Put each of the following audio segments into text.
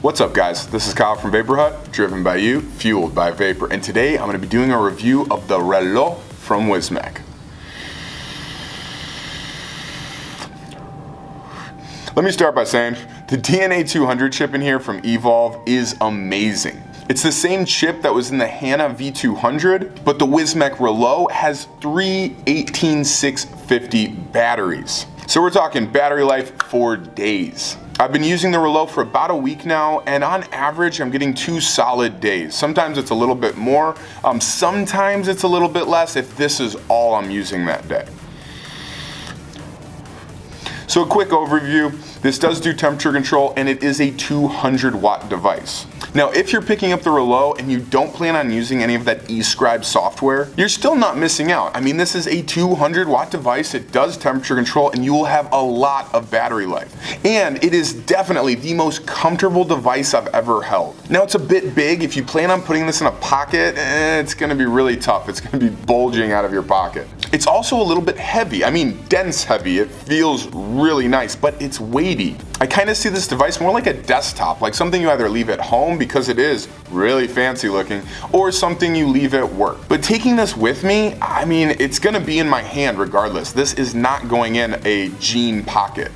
What's up guys, this is Kyle from Vapor Hut, driven by you, fueled by vapor, and today I'm going to be doing a review of the Reuleaux from Wismec. Let me start by saying the DNA200 chip in here from Evolve is amazing. It's the same chip that was in the Hanna V200, but the Wismec Reuleaux has three 18650 batteries. So we're talking battery life for days. I've been using the Reuleaux for about a week now, and on average I'm getting 2 solid days. Sometimes it's a little bit more, sometimes it's a little bit less if this is all I'm using that day. So a quick overview, this does do temperature control and it is a 200 watt device. Now if you're picking up the Reuleaux and you don't plan on using any of that EScribe software, you're still not missing out. I mean, this is a 200 watt device, it does temperature control, and you will have a lot of battery life. And it is definitely the most comfortable device I've ever held. Now it's a bit big, if you plan on putting this in a pocket, it's gonna be really tough. It's gonna be bulging out of your pocket. It's also a little bit heavy, I mean dense heavy, it feels really nice, but it's weighty. I kind of see this device more like a desktop, like something you either leave at home because it is really fancy looking, or something you leave at work. But taking this with me, I mean, it's gonna be in my hand regardless. This is not going in a jean pocket.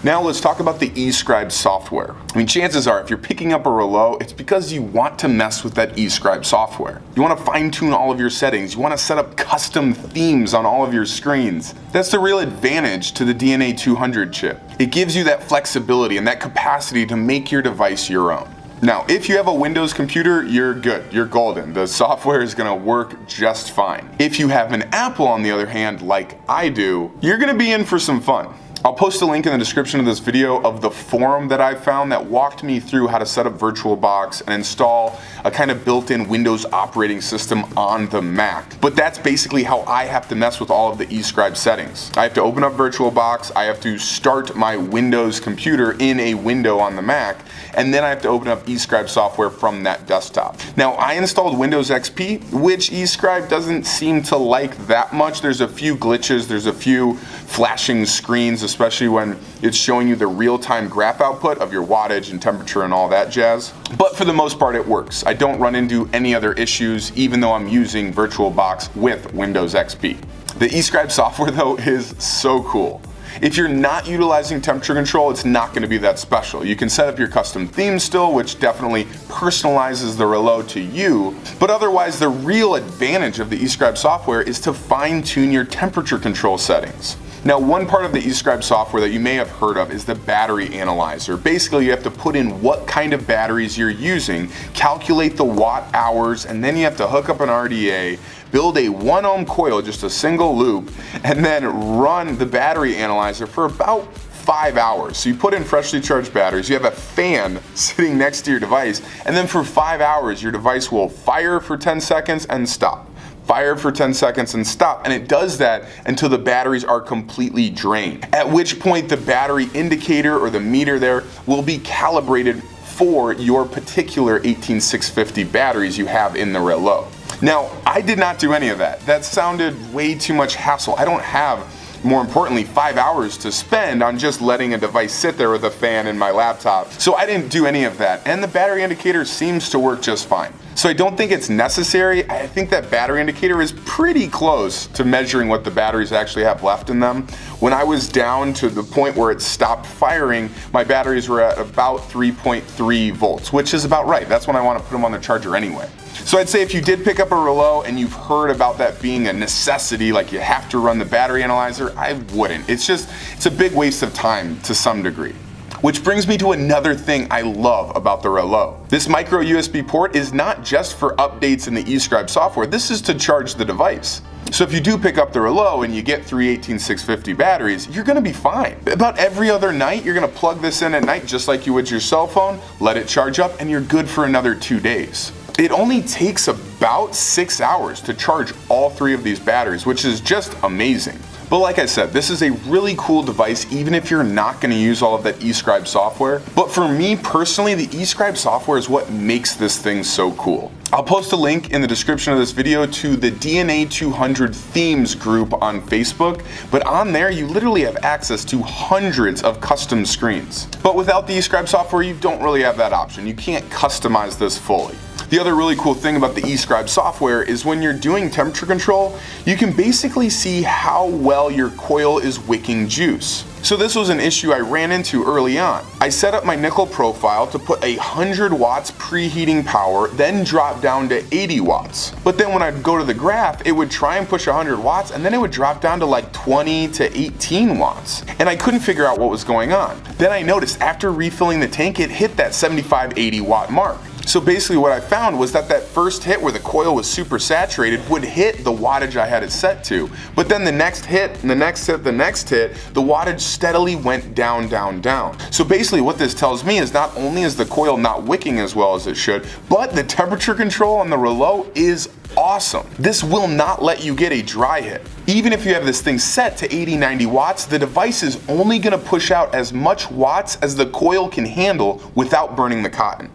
Now let's talk about the EScribe software. I mean, chances are if you're picking up a Reuleaux, it's because you want to mess with that EScribe software. You want to fine tune all of your settings. You want to set up custom themes on all of your screens. That's the real advantage to the DNA200 chip. It gives you that flexibility and that capacity to make your device your own. Now, if you have a Windows computer, you're good, you're golden. The software is gonna work just fine. If you have an Apple, on the other hand, like I do, you're gonna be in for some fun. I'll post a link in the description of this video of the forum that I found that walked me through how to set up VirtualBox and install a kind of built-in Windows operating system on the Mac. But that's basically how I have to mess with all of the EScribe settings. I have to open up VirtualBox, I have to start my Windows computer in a window on the Mac, and then I have to open up EScribe software from that desktop. Now, I installed Windows XP, which EScribe doesn't seem to like that much. There's a few glitches, there's a few flashing screens, especially when it's showing you the real-time graph output of your wattage and temperature and all that jazz. But for the most part, it works. I don't run into any other issues, even though I'm using VirtualBox with Windows XP. The EScribe software, though, is so cool. If you're not utilizing temperature control, it's not going to be that special. You can set up your custom theme still, which definitely personalizes the Reuleaux to you, but otherwise the real advantage of the EScribe software is to fine-tune your temperature control settings. Now, one part of the EScribe software that you may have heard of is the battery analyzer. Basically, you have to put in what kind of batteries you're using, calculate the watt hours, and then you have to hook up an RDA, build a 1 ohm coil, just a single loop, and then run the battery analyzer for about 5 hours. So you put in freshly charged batteries, you have a fan sitting next to your device, and then for 5 hours your device will fire for 10 seconds and stop. Fire for 10 seconds and stop, and it does that until the batteries are completely drained, at which point the battery indicator or the meter there will be calibrated for your particular 18650 batteries you have in the Reuleaux. Now, I did not do any of that. That sounded way too much hassle. I don't have, more importantly, 5 hours to spend on just letting a device sit there with a fan in my laptop. So I didn't do any of that, and the battery indicator seems to work just fine. So I don't think it's necessary. I think that battery indicator is pretty close to measuring what the batteries actually have left in them. When I was down to the point where it stopped firing, my batteries were at about 3.3 volts, which is about right. That's when I want to put them on the charger anyway. So I'd say if you did pick up a Reuleaux and you've heard about that being a necessity, like you have to run the battery analyzer, I wouldn't. It's a big waste of time to some degree. Which brings me to another thing I love about the Reuleaux. This micro USB port is not just for updates in the EScribe software, this is to charge the device. So if you do pick up the Reuleaux and you get 3 18650 batteries, you're gonna be fine. About every other night, you're gonna plug this in at night just like you would your cell phone, let it charge up, and you're good for another 2 days. It only takes about 6 hours to charge all 3 of these batteries, which is just amazing. But like I said, this is a really cool device even if you're not going to use all of that EScribe software. But for me personally, the EScribe software is what makes this thing so cool. I'll post a link in the description of this video to the DNA200 themes group on Facebook, but on there you literally have access to hundreds of custom screens. But without the EScribe software, you don't really have that option. You can't customize this fully. The other really cool thing about the EScribe software is when you're doing temperature control, you can basically see how well your coil is wicking juice. So this was an issue I ran into early on. I set up my nickel profile to put 100 watts preheating power, then drop down to 80 watts. But then when I'd go to the graph, it would try and push 100 watts and then it would drop down to like 20 to 18 watts. And I couldn't figure out what was going on. Then I noticed after refilling the tank, it hit that 75-80 watt mark. So basically what I found was that first hit where the coil was super saturated would hit the wattage I had it set to. But then the next hit, and the next hit, the next hit, the wattage steadily went down, down, down. So basically what this tells me is not only is the coil not wicking as well as it should, but the temperature control on the Reuleaux is awesome. This will not let you get a dry hit. Even if you have this thing set to 80-90 watts, the device is only going to push out as much watts as the coil can handle without burning the cotton.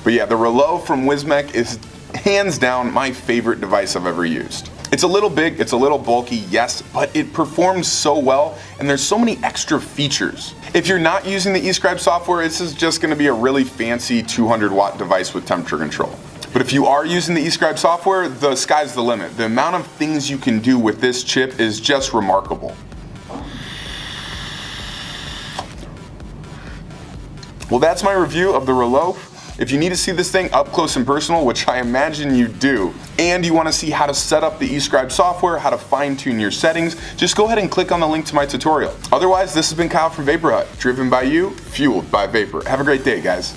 But yeah, the Reuleaux from Wismec is hands down my favorite device I've ever used. It's a little big, it's a little bulky, yes, but it performs so well and there's so many extra features. If you're not using the EScribe software, this is just going to be a really fancy 200 watt device with temperature control. But if you are using the EScribe software, the sky's the limit. The amount of things you can do with this chip is just remarkable. Well, that's my review of the Reuleaux. If you need to see this thing up close and personal, which I imagine you do, and you want to see how to set up the EScribe software, how to fine-tune your settings, just go ahead and click on the link to my tutorial. Otherwise, this has been Kyle from Vapor Hut, driven by you, fueled by vapor. Have a great day, guys.